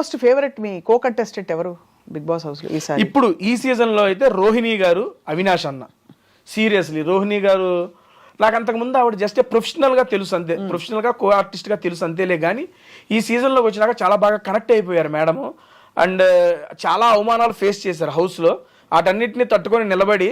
Most favourite మీ కో contestant ఎవరు big boss house లో ఈసారి? ఇప్పుడు ఈ సీజన్ లో అయితే రోహిణి గారు, అవినాష్ అన్న. సీరియస్లీ రోహిణి గారు నాకు అంతకుముందు ఆవిడ జస్ట్ ప్రొఫెషనల్ గా తెలుసు అంతే, ప్రొఫెషనల్ గా కో ఆర్టిస్ట్ గా తెలుసు అంతేలే. కానీ ఈ సీజన్ లోకి వచ్చినాక చాలా బాగా కనెక్ట్ అయిపోయారు మేడము. అండ్ చాలా అవమానాలు ఫేస్ చేశారు హౌస్ లో. వాటన్నిటిని తట్టుకొని నిలబడి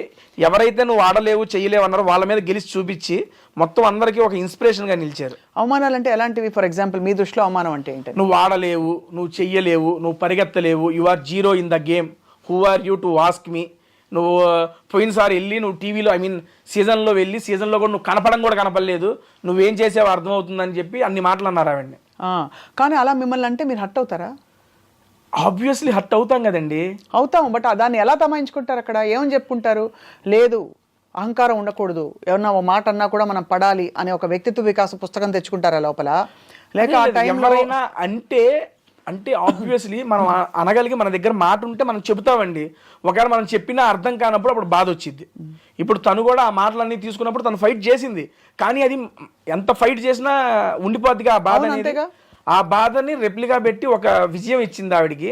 ఎవరైతే నువ్వు ఆడలేవు చెయ్యలేవు అన్నారో వాళ్ళ మీద గెలిచి చూపించి మొత్తం అందరికీ ఒక ఇన్స్పిరేషన్ గా నిలిచారు. అవమానాలు అంటే ఎలాంటివి? ఫర్ ఎగ్జాంపుల్ మీ దృష్టిలో అవమానం అంటే ఏంటి? నువ్వు ఆడలేవు, నువ్వు చెయ్యలేవు, నువ్వు పరిగెత్తలేవు, you are zero in the game, who are you to ask me. నువ్వు పోయినసారి వెళ్ళి నువ్వు టీవీలో సీజన్లో వెళ్ళి సీజన్లో కూడా నువ్వు కనపడం కూడా కనపడలేదు, నువ్వేం చేసావో అర్థమవుతుందని చెప్పి అన్ని మాటలు అన్నారు ఆవిడ్ని. కానీ అలా మిమ్మల్ని అంటే మీరు హర్ట్ అవుతారా? ఆబ్వియస్లీ హర్ట్ అవుతాం కదండి. అవుతాం, బట్ దాన్ని ఎలా తమాయించుకుంటారు? అక్కడ ఏమని చెప్పుకుంటారు? లేదు అహంకారం ఉండకూడదు, ఎవరన్నా ఓ మాట అన్నా కూడా మనం పడాలి అనే ఒక వ్యక్తిత్వ వికాస పుస్తకం తెచ్చుకుంటారా లోపల? లేక ఎవరైనా అంటే ఆబ్వియస్లీ మనం అనగలిగి మన దగ్గర మాట ఉంటే మనం చెబుతామండి. ఒకవేళ మనం చెప్పినా అర్థం కానప్పుడు అప్పుడు బాధ వచ్చింది. ఇప్పుడు తను కూడా ఆ మాటలన్నీ తీసుకున్నప్పుడు తను ఫైట్ చేసింది, కానీ అది ఎంత ఫైట్ చేసినా ఉండిపోద్దిగా ఆ బాధ అనేది. ఆ బాధని రెప్లిగా పెట్టి ఒక విజయం ఇచ్చింది ఆవిడికి.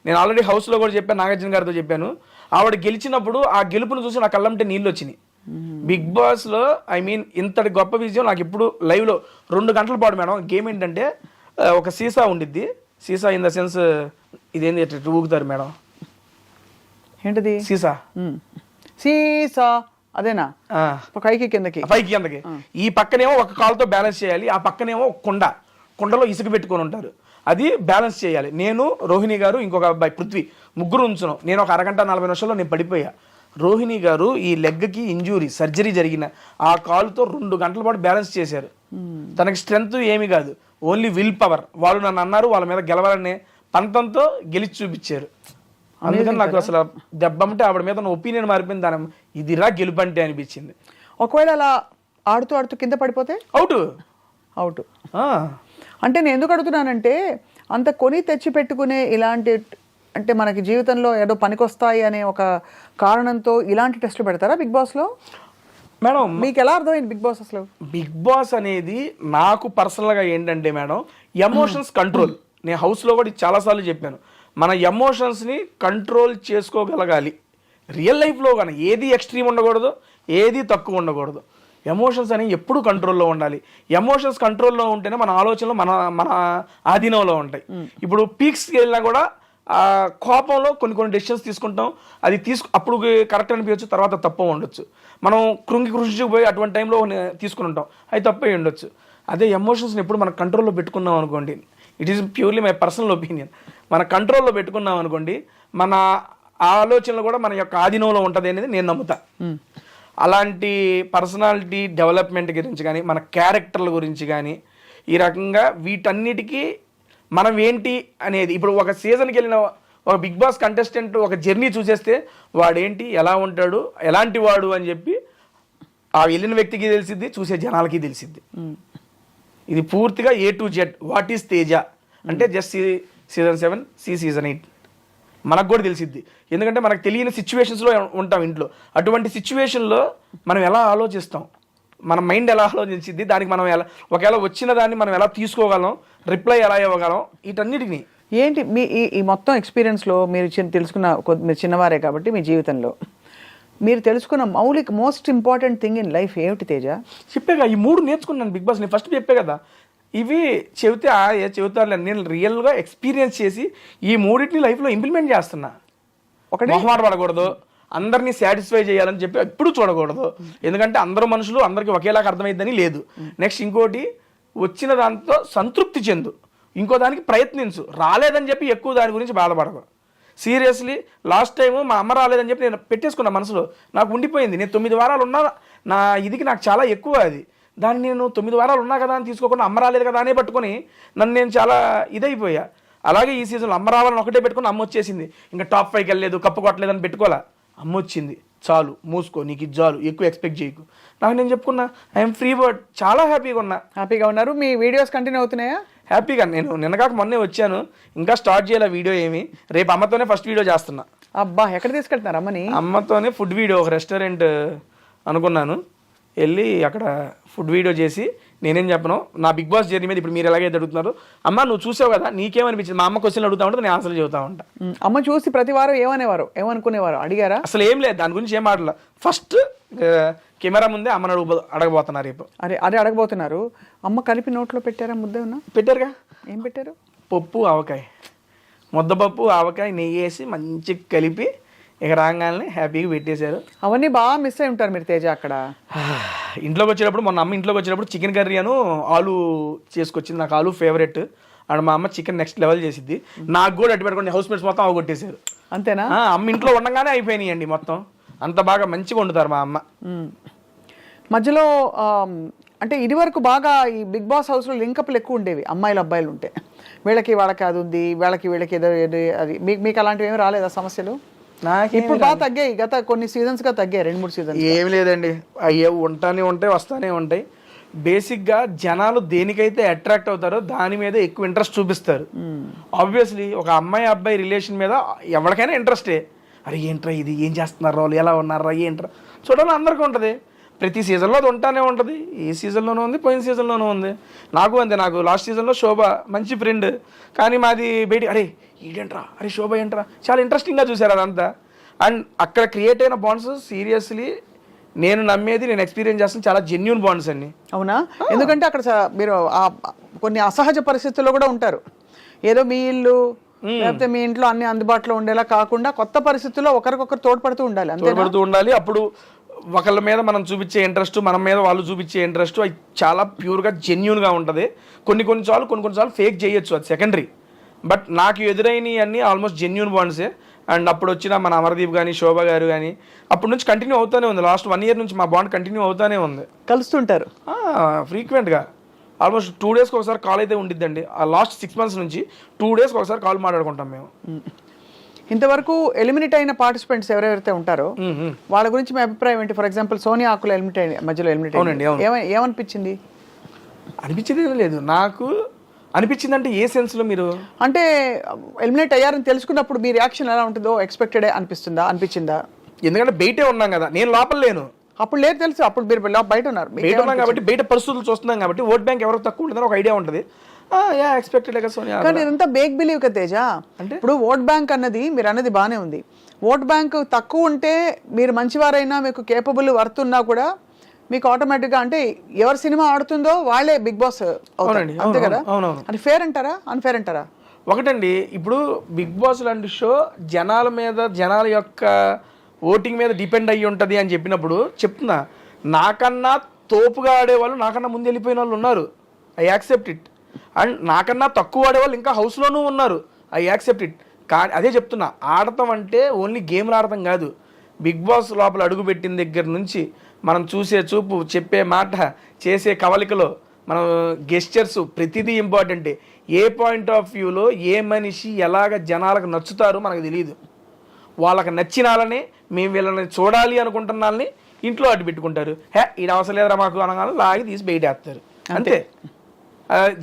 నేను ఆల్రెడీ హౌస్లో కూడా చెప్పాను, నాగార్జున గారితో చెప్పాను. ఆవిడ గెలిచినప్పుడు ఆ గెలుపును చూసి నా కళ్ళంటే నీళ్ళు వచ్చినాయి. బిగ్ బాస్లో ఇంతటి గొప్ప విజయం నాకు ఇప్పుడు లైవ్లో 2 గంటల పాటు మేడం. గేమ్ ఏంటంటే ఒక సీసా ఉండిద్ది, సీసా ఇన్ ద సెన్స్ ఇదేంది ఊగుతారు మేడం, ఏంటిది సీసా? సీసా అదేనా? పైకి కిందకి ఈ పక్కనేమో ఒక కాలుతో బ్యాలెన్స్ చేయాలి, ఆ పక్కనేమో కుండలో ఇసుక పెట్టుకొని ఉంటారు, అది బ్యాలెన్స్ చేయాలి. నేను, రోహిణి గారు, ఇంకొక అబ్బాయి పృథ్వీ, ముగ్గురు ఉంచును. నేను ఒక అరగంట 40 నిమిషాల్లో నేను పడిపోయా. రోహిణి గారు ఈ లెగ్కి ఇంజూరీ సర్జరీ జరిగిన ఆ కాలుతో 2 గంటల పాటు బ్యాలెన్స్ చేశారు. తనకి స్ట్రెంగ్త్ ఏమీ కాదు, ఓన్లీ విల్ పవర్. వాళ్ళు నన్ను అన్నారు వాళ్ళ మీద గెలవాలనే పంతంతో గెలిచి చూపించారు. అందుకని నాకు అసలు దెబ్బంటే ఆవిడ మీద ఒపీనియన్ మారిపోయింది. దాని ఇదిరా గెలుపంటే అనిపించింది. ఒకవేళ అలా ఆడుతూ ఆడుతూ కింద పడిపోతే అవుట్. అంటే నేను ఎందుకు అడుగుతున్నానంటే అంత కొని తెచ్చి పెట్టుకునే ఇలాంటి, అంటే మనకి జీవితంలో ఏదో పనికొస్తాయి అనే ఒక కారణంతో ఇలాంటి టెస్టులు పెడతారా బిగ్ బాస్లో? మేడం మీకు ఎలా అర్థమైంది బిగ్ బాస్ అసలు? బిగ్ బాస్ అనేది నాకు పర్సనల్గా ఏంటంటే మేడం, ఎమోషన్స్ కంట్రోల్. నేను హౌస్లో కూడా చాలాసార్లు చెప్పాను, మన ఎమోషన్స్ని కంట్రోల్ చేసుకోగలగాలి. రియల్ లైఫ్లో కానీ ఏది ఎక్స్ట్రీమ్ ఉండకూడదు, ఏది తక్కువ ఉండకూడదు. ఎమోషన్స్ అనేవి ఎప్పుడు కంట్రోల్లో ఉండాలి. ఎమోషన్స్ కంట్రోల్లో ఉంటేనే మన ఆలోచనలు మన ఆధీనంలో ఉంటాయి. ఇప్పుడు పీక్స్కి వెళ్ళినా కూడా ఆ కోపంలో కొన్ని డెసిషన్స్ తీసుకుంటాం, అది అప్పుడు కరెక్ట్ అనిపించచ్చు, తర్వాత తప్పు ఉండొచ్చు. మనం కృషిపోయి అటువంటి టైంలో తీసుకుని ఉంటాం, అది తప్పే ఉండొచ్చు. అదే ఎమోషన్స్ని ఎప్పుడు మన కంట్రోల్లో పెట్టుకున్నాం అనుకోండి, it is purely my personal opinion, మన కంట్రోల్లో పెట్టుకున్నాం అనుకోండి, మన ఆలోచనలు కూడా మన యొక్క ఆధీనంలో ఉంటుంది అనేది నేను నమ్ముతా. అలాంటి పర్సనాలిటీ డెవలప్మెంట్ గురించి కానీ, మన క్యారెక్టర్ల గురించి కానీ, ఈ రకంగా వీటన్నిటికీ మనం ఏంటి అనేది, ఇప్పుడు ఒక సీజన్కి వెళ్ళిన ఒక బిగ్ బాస్ కంటెస్టెంట్ ఒక జర్నీ చూసేస్తే వాడేంటి, ఎలా ఉంటాడు, ఎలాంటి వాడు అని చెప్పి ఆ వెళ్ళిన వ్యక్తికి తెలిసిద్ది, చూసే జనాలకి తెలిసిద్ది. ఇది పూర్తిగా A to Z. What is Teja అంటే జస్ట్ సీజన్ 7, సీజన్ 8 మనకు కూడా తెలిసిద్ది. ఎందుకంటే మనకు తెలియని సిచ్యువేషన్స్లో ఉంటాం ఇంట్లో. అటువంటి సిచ్యువేషన్లో మనం ఎలా ఆలోచిస్తాం, మన మైండ్ ఎలా ఆలోచించిద్ది, దానికి మనం ఎలా, ఒకవేళ వచ్చిన దాన్ని మనం ఎలా తీసుకోగలం, రిప్లై ఎలా ఇవ్వగలం, వీటన్నిటిని ఏంటి మీ ఈ మొత్తం ఎక్స్పీరియన్స్లో మీరు తెలుసుకున్న, మీరు చిన్నవారే కాబట్టి మీ జీవితంలో మీరు తెలుసుకున్న most important thing in life ఏమిటి తేజ? చెప్పేగా ఈ 3 నేర్చుకున్నాను బిగ్ బాస్. నేను ఫస్ట్ చెప్పే కదా, ఇవి చెబితే చెబుతారులే, నేను రియల్గా ఎక్స్పీరియన్స్ చేసి ఈ 3టిని లైఫ్లో ఇంప్లిమెంట్ చేస్తున్నా. ఒకటి మొహమాట పడకూడదు, అందరినీ సాటిస్ఫై చేయాలని చెప్పి ఎప్పుడు చూడకూడదు, ఎందుకంటే అందరూ మనుషులు, అందరికీ ఒకేలాగా అర్థమైందని లేదు. నెక్స్ట్ ఇంకోటి, వచ్చిన దాంతో సంతృప్తి చెందు, ఇంకో దానికి ప్రయత్నించు, రాలేదని చెప్పి ఎక్కువ దాని గురించి బాధపడకు. సీరియస్లీ లాస్ట్ టైము మా అమ్మ రాలేదని చెప్పి నేను పెట్టేసుకున్నా మనసులో, నాకు ఉండిపోయింది. నేను 9 వారాలు ఉన్నా, నా ఇదికి నాకు చాలా ఎక్కువ అది. దాన్ని నేను 9 వారాలు ఉన్నా కదా అని తీసుకోకుండా అమ్మ రాలేదు కదా అనే పట్టుకొని నన్ను నేను చాలా ఇదైపోయా. అలాగే ఈ సీజన్లో అమ్మ రావాలని ఒకటే పెట్టుకుని అమ్మ వచ్చేసింది, ఇంకా టాప్ 5కి వెళ్ళలేదు, కప్పు కొట్టలేదు అని పెట్టుకోవాలా. అమ్మ వచ్చింది, చాలు మూసుకో, నీకు ఇది చాలు, ఎక్కువ ఎక్స్పెక్ట్ చేయకు. నాకు నేను చెప్పుకున్నా, ఐఎమ్ ఫ్రీ బర్డ్, చాలా హ్యాపీగా ఉన్నా. హ్యాపీగా ఉన్నారు? మీ వీడియోస్ కంటిన్యూ అవుతున్నాయా? హ్యాపీగా. నేను నిన్నగాక మొన్నే వచ్చాను, ఇంకా స్టార్ట్ చేయాలి వీడియో ఏమి. రేపు అమ్మతోనే ఫస్ట్ వీడియో చేస్తున్నా. అబ్బా, ఎక్కడ తీసుకెళ్తున్నారు అమ్మని? అమ్మతోనే ఫుడ్ వీడియో, ఒక రెస్టారెంట్ అనుకున్నాను, వెళ్ళి అక్కడ ఫుడ్ వీడియో చేసి నేనేం చెప్పను. నా బిగ్ బాస్ జర్నీ మీద ఇప్పుడు మీరు ఎలాగైతే అడుగుతున్నారు, అమ్మ నువ్వు చూసావు కదా నీకేమనిపించింది, మా అమ్మ క్వశ్చన్ అడుగుతా ఉంటే నేను ఆన్సర్ చెబుతా ఉంటా. అమ్మ చూసి ప్రతి వారం ఏమనుకునేవారు, అడిగారా? అసలు ఏం లేదు, దాని గురించి ఏం మాట్లాడలే. ఫస్ట్ కెమెరా ముందే అమ్మని అడగబోతున్నారు రేపు. అదే అడగబోతున్నారు. అమ్మ కలిపి నోట్లో పెట్టారా? ముద్ద ఉన్నా పెట్టారుగా. ఏం పెట్టారు? పప్పు ఆవకాయ, ముద్దపప్పు ఆవకాయ నెయ్యి వేసి మంచిగా కలిపి ఇక రాగానే హ్యాపీగా పెట్టేశారు. అవన్నీ బాగా మిస్ అయి ఉంటారు మీరు తేజ అక్కడ. ఇంట్లోకి వచ్చేటప్పుడు మొన్న అమ్మ ఇంట్లోకి వచ్చేటప్పుడు చికెన్ కర్రీ అను ఆలు చేసుకొచ్చింది. నాకు ఆలు ఫేవరెట్. అండ్ మా అమ్మ చికెన్ నెక్స్ట్ లెవెల్ చేసిద్ది. నాకు కూడా అట్టి పెట్టుకోండి హౌస్ మేట్స్ మొత్తం అవగొట్టేశారు. అంతేనా? అమ్మ ఇంట్లో ఉండగానే అయిపోయినాయండి మొత్తం. అంత బాగా మంచిగా వండుతారు మా అమ్మ. మధ్యలో అంటే ఇది వరకు బాగా ఈ బిగ్ బాస్ హౌస్లో లింకప్లు ఎక్కువ ఉండేవి, అమ్మాయిలు అబ్బాయిలు ఉంటే. వాళ్ళకి అది ఉంది, వీళ్ళకి ఏదో అది. మీకు అలాంటివి ఏమి రాలేదా సమస్యలు? ఇప్పుడు బాగా తగ్గాయి, గత కొన్ని సీజన్స్గా తగ్గాయి, 2-3 సీజన్స్. ఏమి లేదండి, అయ్యే ఉంటానే ఉంటాయి వస్తానే ఉంటాయి. బేసిక్గా జనాలు దేనికైతే అట్రాక్ట్ అవుతారో దాని మీద ఎక్కువ ఇంట్రెస్ట్ చూపిస్తారు. ఆబ్వియస్లీ ఒక అమ్మాయి అబ్బాయి రిలేషన్ మీద ఎవరికైనా ఇంట్రెస్టే. అరే ఏంట్రా ఇది, ఏం చేస్తున్నారు వాళ్ళు, ఎలా ఉన్నారా, ఏంట్రా చూడాలని అందరికీ ఉంటుంది. ప్రతి సీజన్లో అది ఉంటానే ఉంటుంది. ఈ సీజన్లోనూ ఉంది, పోయిన సీజన్లోనూ ఉంది. నాకు అంతే. నాకు లాస్ట్ సీజన్లో శోభ మంచి ఫ్రెండ్, కానీ మాది బయట అరే ఏంట్రా, అరే శోభ ఏంట్రా, చాలా ఇంట్రెస్టింగ్గా చూశారు అదంతా. అండ్ అక్కడ క్రియేట్ అయిన బాండ్స్ సీరియస్లీ నేను నమ్మేది, నేను ఎక్స్పీరియన్స్ చేస్తాను, చాలా జెన్యూన్ బాండ్స్ అన్ని. అవునా? ఎందుకంటే అక్కడ మీరు కొన్ని అసహజ పరిస్థితుల్లో కూడా ఉంటారు. ఏదో మీ ఇల్లు లేకపోతే మీ ఇంట్లో అన్ని అందుబాటులో ఉండేలా కాకుండా కొత్త పరిస్థితుల్లో ఒకరికొకరు తోడ్పడుతూ ఉండాలి. తోడ్పడుతూ ఉండాలి. అప్పుడు ఒకళ్ళ మీద మనం చూపించే ఇంట్రెస్ట్, మన మీద వాళ్ళు చూపించే ఇంట్రెస్ట్ అది చాలా ప్యూర్గా జెన్యూన్గా ఉంటుంది. కొన్నిసార్లు ఫేక్ చేయొచ్చు, అది సెకండరీ. బట్ నాకు ఎదురైనవి అన్నీ ఆల్మోస్ట్ జెన్యూన్ బాండ్సే. అండ్ అప్పుడు వచ్చిన మన అమర్దీప్ కానీ శోభ గారు కానీ అప్పటి నుంచి కంటిన్యూ అవుతూనే ఉంది. లాస్ట్ 1 year నుంచి మా బాండ్ కంటిన్యూ అవుతూనే ఉంది. కలుస్తుంటారు ఫ్రీక్వెంట్గా. ఆల్మోస్ట్ 2 daysకి ఒకసారి కాల్ అయితే ఉండిద్దండి. ఆ లాస్ట్ 6 months నుంచి 2 daysకి ఒకసారి కాల్ మాట్లాడుకుంటాం మేము. ఇంతవరకు ఎలిమినేట్ అయిన పార్టిసిపెంట్స్ ఎవరెవరైతే ఉంటారో వాళ్ళ గురించి మీ అభిప్రాయం ఏంటి? ఫర్ ఎగ్జాంపుల్ సోనియా ఆకుల మధ్యలో ఎలిమినేట్ ఏమనిపించింది? అనిపించింది లేదు నాకు. అనిపించింది అంటే ఏ సెన్స్లో? మీరు అంటే ఎలిమినేట్ అయ్యారని తెలుసుకున్నప్పుడు మీ రియాక్షన్ ఎలా ఉంటుందో ఎక్స్పెక్టెడ్ అనిపించిందా? ఎందుకంటే బయటే ఉన్నాం కదా, నేను లోపల లేను. అప్పుడు లేదు తెలుసు, అప్పుడు మీరు బయట ఉన్నారు, బయట ఉన్నాం కాబట్టి బయట పరిస్థితులు చూస్తున్నాం కాబట్టి ఓట్ బ్యాంక్ ఎవరికి తక్కువ ఉంటుందని ఒక ఐడియా ఉంటుంది. కానీ ఇదంతా బేక్ బిలీవ్ కదా తేజ. అంటే ఇప్పుడు ఓట్ బ్యాంక్ అన్నది మీరు అన్నది బాగానే ఉంది. ఓట్ బ్యాంక్ తక్కువ ఉంటే మీరు మంచివారైనా మీకు కేపబుల్ వర్త్ ఉన్నా కూడా మీకు ఆటోమేటిక్గా అంటే ఎవరి సినిమా ఆడుతుందో వాళ్ళే బిగ్ బాస్ అవుతారండి, అంతే కదా? అది ఫేర్ అంటారా, అన్ఫేర్ అంటారా? ఒకటండి, ఇప్పుడు బిగ్ బాస్ లాంటి షో జనాల మీద, జనాల యొక్క ఓటింగ్ మీద డిపెండ్ అయ్యి ఉంటుంది అని చెప్పినప్పుడు చెప్తున్నా, నాకన్నా తోపుగా ఆడేవాళ్ళు నాకన్నా ముందు వెళ్ళిపోయిన వాళ్ళు ఉన్నారు. I accept it. అండ్ నాకన్నా తక్కువ ఆడేవాళ్ళు ఇంకా హౌస్లోనూ ఉన్నారు. I accept it. కానీ అదే చెప్తున్నా, ఆడటం అంటే ఓన్లీ గేమ్లు ఆడటం కాదు. బిగ్ బాస్ లోపల అడుగు పెట్టిన దగ్గర నుంచి మనం చూసే చూపు, చెప్పే మాట, చేసే కవలికలో మనం గెస్చర్స్ ప్రతిదీ ఇంపార్టెంటే. ఏ పాయింట్ ఆఫ్ వ్యూలో ఏ మనిషి ఎలాగ జనాలకు నచ్చుతారో మనకు తెలియదు. వాళ్ళకి నచ్చిన వాళ్ళని, మేము వీళ్ళని చూడాలి అనుకుంటున్న వాళ్ళని ఇంట్లో అడ్డు పెట్టుకుంటారు. ఇది అవసరం లేదురా మాకు అనగానే లాగి తీసి బయటేస్తారు, అంతే.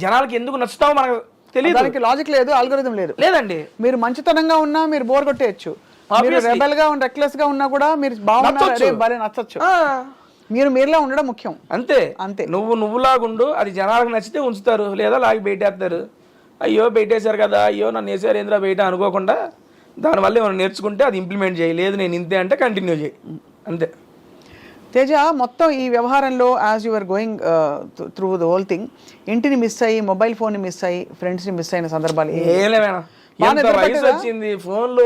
జనాలకి ఎందుకు నచ్చుతామో మనకు తెలియదు. దానికి లాజిక్ లేదు, అల్గోరిథం లేదండి. మీరు మంచితనంగా ఉన్నా మీరు బోర్ కొట్టేయచ్చు, రెబెల్ గా రెక్లెస్ గా ఉన్నా కూడా మీరు బాగున్నారు నచ్చచ్చు. మీరులా ఉండడం ముఖ్యం, అంతే అంతే. నువ్వులాగుండు, అది జనాలకు నచ్చితే ఉంచుతారు, లేదా లాగి బయటేస్తారు. అయ్యో బయటేశారు కదా, అయ్యో నన్ను వేసారు ఏంద్రా బయట అనుకోకుండా దానివల్ల ఏమైనా నేర్చుకుంటే అది ఇంప్లిమెంట్ చేయి, లేదు నేను ఇంతే అంటే కంటిన్యూ చేయి, అంతే. తేజ, మొత్తం ఈ వ్యవహారంలో as your going through the whole thing, ఇంటిని మిస్ అయ్యి, మొబైల్ ఫోన్ని మిస్ అయ్యి, ఫ్రెండ్స్ని మిస్ అయిన సందర్భాలు ఏలే మేడం. వయసు వచ్చింది, ఫోన్లు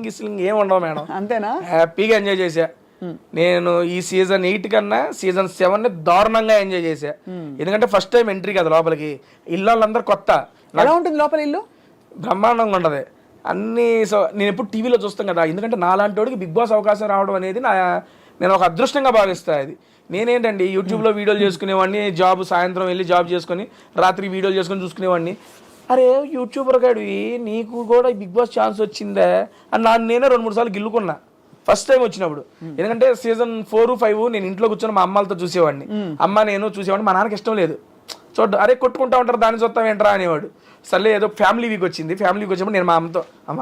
గిస్లింగ్ ఏం ఉండవు మేడం, అంతేనా? హ్యాపీగా ఎంజాయ్ చేసా నేను. ఈ సీజన్ 8 కన్నా సీజన్ 7 దారుణంగా ఎంజాయ్ చేసా. ఎందుకంటే ఫస్ట్ టైం ఎంట్రీ కదా లోపలికి, ఇళ్ళందరూ కొత్త. ఎలా ఉంటుంది లోపల ఇల్లు? బ్రహ్మాండంగా ఉండదు అన్ని. సో నేను ఎప్పుడు టీవీలో చూస్తాను కదా, ఎందుకంటే నాలాంటి వాడికి బిగ్ బాస్ అవకాశం రావడం అనేది నేను ఒక అదృష్టంగా భావిస్తాను. అది నేనేంటండి యూట్యూబ్లో వీడియోలు చేసుకునేవాడిని, జాబ్ సాయంత్రం వెళ్ళి జాబ్ చేసుకొని రాత్రి వీడియోలు చేసుకొని చూసుకునేవాడిని. అరే యూట్యూబర్ గాడివి, నీకు కూడా బిగ్ బాస్ ఛాన్స్ వచ్చిందా అని నేనే 2-3 సార్లు గిల్లుకున్నా ఫస్ట్ టైం వచ్చినప్పుడు. ఎందుకంటే సీజన్ 4, 5 నేను ఇంట్లో కూర్చొని మా అమ్మలతో చూసేవాడిని. అమ్మ నేను చూసేవాడిని, మా నాన్నకి ఇష్టం లేదు చూడ్డం. అరే కొట్టుకుంటా ఉంటారు, దాన్ని చూస్తాం ఏంట్రా అనేవాడు. సర్లే ఏదో ఫ్యామిలీ వీక్ వచ్చింది, ఫ్యామిలీ వీక్ వచ్చినప్పుడు నేను మా అమ్మతో, అమ్మ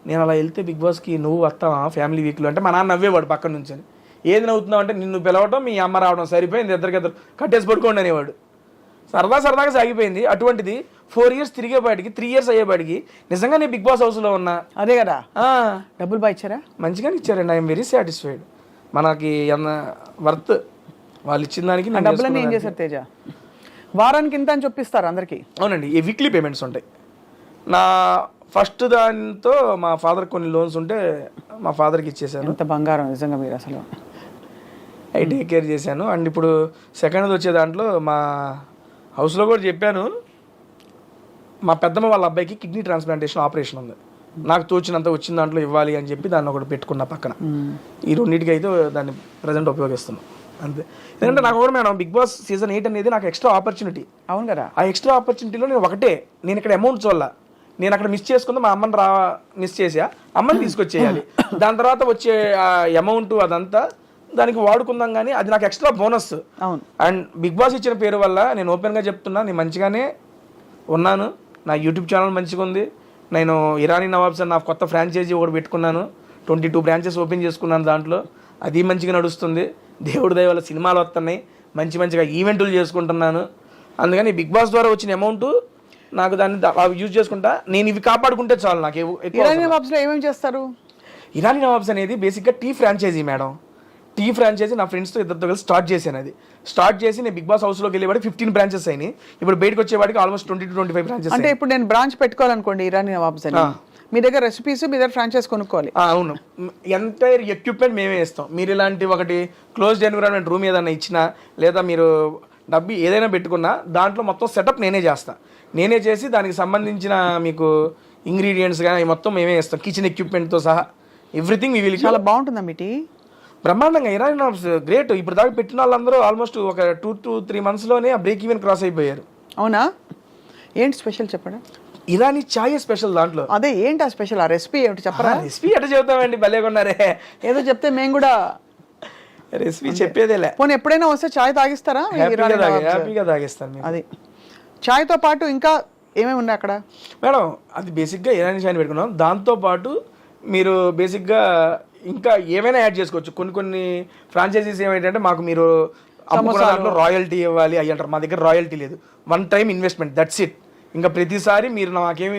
నేను అలా వెళ్తే బిగ్ బాస్కి నువ్వు వస్తావా ఫ్యామిలీ వీక్లో అంటే, మా నాన్న నవ్వేవాడు పక్కన నుంచి. ఏది నవ్వుతున్నావు అంటే, నిన్ను పిలవడం మీ అమ్మ రావడం సరిపోయింది, ఇద్దరికిద్దరు కట్టేసి పడుకోండి అనేవాడు. సరదాగా సాగిపోయింది. అటువంటిది 4 years తిరిగేపాటికి 3 years అయ్యేపాటికి నిజంగా నేను బిగ్ బాస్ హౌస్లో ఉన్నా. అదే కదా, డబ్బులు బాగా ఇచ్చారా? మంచిగానే ఇచ్చారండి. I'm very satisfied. మనకి వర్త్ వాళ్ళు ఇచ్చిన దానికి. డబ్బులన్నీ ఏం చేశారు తేజ? వారానికి ఇంత అని చెప్పిస్తారు అందరికి? అవునండి, ఈ వీక్లీ పేమెంట్స్ ఉంటాయి. నా ఫస్ట్ దాంతో మా ఫాదర్ కొన్ని లోన్స్ ఉంటే మా ఫాదర్కి ఇచ్చేసాను. ఎంత బంగారం నిజంగా మీరు అసలు. అవి టేక్ కేర్ చేశాను. అండ్ ఇప్పుడు సెకండ్ వచ్చే దాంట్లో మా హౌస్లో కూడా చెప్పాను, మా పెద్దమ్మ వాళ్ళ అబ్బాయికి కిడ్నీ ట్రాన్స్ప్లాంటేషన్ ఆపరేషన్ ఉంది, నాకు తోచినంత వచ్చిన దాంట్లో ఇవ్వాలి అని చెప్పి దాన్ని ఒకటి పెట్టుకున్న పక్కన. ఈ రెండింటికి అయితే దాన్ని ప్రజెంట్ ఉపయోగిస్తున్నాం అంతే. ఎందుకంటే నాకు కూడా మేడం బిగ్ బాస్ సీజన్ 8 అనేది నాకు ఎక్స్ట్రా ఆపర్చునిటీ. అవును కదా, ఆ ఎక్స్ట్రా ఆపర్చునిటీలో నేను ఇక్కడ అమౌంట్ చూడాల, నేను అక్కడ మిస్ చేసుకుంది మా అమ్మని మిస్ చేసా, అమ్మని తీసుకొచ్చేయాలి. దాని తర్వాత వచ్చే ఆ అమౌంట్ అదంతా దానికి వాడుకుందాం, కానీ అది నాకు ఎక్స్ట్రా బోనస్. అవును. అండ్ బిగ్ బాస్ ఇచ్చిన పేరు వల్ల నేను ఓపెన్గా చెప్తున్నా, నేను మంచిగానే ఉన్నాను. నా యూట్యూబ్ ఛానల్ మంచిగా ఉంది. నేను ఇరానీ నవాబ్స్ అని నా కొత్త ఫ్రాంచైజీ ఒకటి పెట్టుకున్నాను, 22 branches ఓపెన్ చేసుకున్నాను. దాంట్లో అది మంచిగా నడుస్తుంది. దేవుడి దయ వల్ల సినిమాలు వస్తున్నాయి, మంచిగా ఈవెంట్లు చేసుకుంటున్నాను. అందుకని బిగ్ బాస్ ద్వారా వచ్చిన అమౌంట్ నాకు దాన్ని యూజ్ చేసుకుంటా. నేను ఇవి కాపాడుకుంటే చాలు నాకు. ఇరానీ నవాబ్స్లో ఏమేమి చేస్తారు? ఇరానీ నవాబ్స్ అనేది బేసిక్గా tea franchise madam. Tea franchise నా ఫ్రెండ్స్తో ఇద్దరితో కలిసి స్టార్ట్ చేశాను. అది స్టార్ట్ చేసి నేను బిగ్ బాస్ హౌస్లోకి వెళ్ళేవాడికి 15 branches అయినాయి. ఇప్పుడు బయటకు వచ్చేవాడికి ఆల్మోస్ట్ 20 to 25 branches. అంటే ఇప్పుడు నేను బ్రాంచ్ పెట్టుకోవాలనుకోండి ఇరానీ నవాబ్స్ అని, మీ దగ్గర రెసిపీస్, మీ దగ్గర ఫ్రాంచైజ్ కొనుక్కోవాలి. అవును, ఎంటైర్ ఎక్విప్మెంట్ మేమే ఇస్తాం. మీరు ఇలాంటి ఒకటి క్లోజ్డ్ ఎన్విరాన్మెంట్ రూమ్ ఏదైనా ఇచ్చినా, లేదా మీరు డబ్బు ఏదైనా పెట్టుకున్నా, దాంట్లో మొత్తం సెటప్ నేనే చేస్తాను. నేనే చేసి దానికి సంబంధించిన మీకు ఇంగ్రీడియంట్స్ కానీ మొత్తం మేమే ఇస్తాం, కిచెన్ ఎక్విప్మెంట్తో సహా ఎవ్రీథింగ్. మీ వీళ్ళకి చాలా బాగుంటుందా మీ టీ? బ్రహ్మాండంగా. Irani nawabs great. ఇప్పుడు దాకా పెట్టిన వాళ్ళందరూ ఆల్మోస్ట్ ఒక 2 to 3 monthsలోనే ఆ బ్రేక్ ఈవెన్ క్రాస్ అయిపోయారు. అవునా? ఏంటి స్పెషల్ చెప్పండి? ఇరానీ చాయ్ స్పెషల్ దాంట్లో. అదే ఏంటి ఆ స్పెషల్? ఆ రెసిపీ ఏమిటి చెప్పరా? రెసిపీ ఎట్లా చెబుతామండి, భలే కొన్నారే. ఏదో చెప్తే మేము కూడా రెసిపీ చెప్పేదేలే. పోనీ ఎప్పుడైనా వస్తే చాయ్ తాగిస్తారా? హ్యాపీగా తాగిస్తాను. అది చాయ్తో పాటు ఇంకా ఏమేమి ఉన్నాయి అక్కడ మేడం? అది బేసిక్గా ఇరానీ చాయ్ పెట్టుకున్నాం. దాంతోపాటు మీరు బేసిక్గా ఇంకా ఏమైనా యాడ్ చేసుకోవచ్చు. కొన్ని ఫ్రాంచైజీస్ ఏమైందంటే, మాకు మీరు అమ్ముకున్న దాంట్లో రాయల్టీ ఇవ్వాలి అయ్యి అంటారు. మా దగ్గర రాయల్టీ లేదు, 1 time ఇన్వెస్ట్మెంట్, దట్స్ ఇట్. ఇంకా ప్రతిసారి మీరు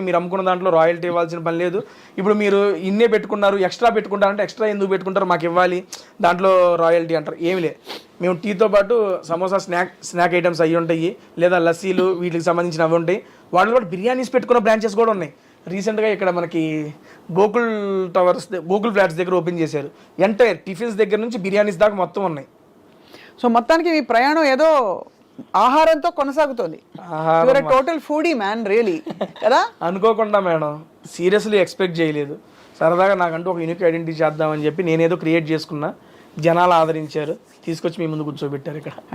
మీరు అమ్ముకున్న దాంట్లో రాయల్టీ ఇవ్వాల్సిన పని లేదు. ఇప్పుడు మీరు ఇన్నే పెట్టుకున్నారు, ఎక్స్ట్రా పెట్టుకుంటారంటే ఎక్స్ట్రా ఎందుకు పెట్టుకుంటారు, మాకు ఇవ్వాలి, దాంట్లో రాయల్టీ అంటారు. ఏమి లేదు. మేము టీతో పాటు సమోసా స్నాక్ ఐటమ్స్ అవి ఉంటాయి, లేదా లస్సీలు వీటికి సంబంధించిన అవి ఉంటాయి. వాటిలో కూడా బిర్యానీస్ పెట్టుకున్న బ్రాంచెస్ కూడా ఉన్నాయి. రీసెంట్గా ఇక్కడ మనకి గోకుల్ ఫ్లాట్స్ దగ్గర ఓపెన్ చేశారు. ఎంటైర్ టిఫిన్స్ దగ్గర నుంచి బిర్యానీస్ దాకా మొత్తం ఉన్నాయి. సో మొత్తానికి మీ ప్రయాణం ఏదో ఆహారంతో కొనసాగుతుంది. టోటల్ ఫుడీ మ్యాన్ రియలీ కదా. అనుకోకుండా మేడం, సీరియస్లీ ఎక్స్పెక్ట్ చేయలేదు. సరదాగా నాకంటూ ఒక యూనిక్ ఐడెంటిటీ చేద్దామని చెప్పి నేనేదో క్రియేట్ చేసుకున్నా, జనాలు ఆదరించారు, తీసుకొచ్చి మీ ముందు కూర్చోబెట్టారు ఇక్కడ.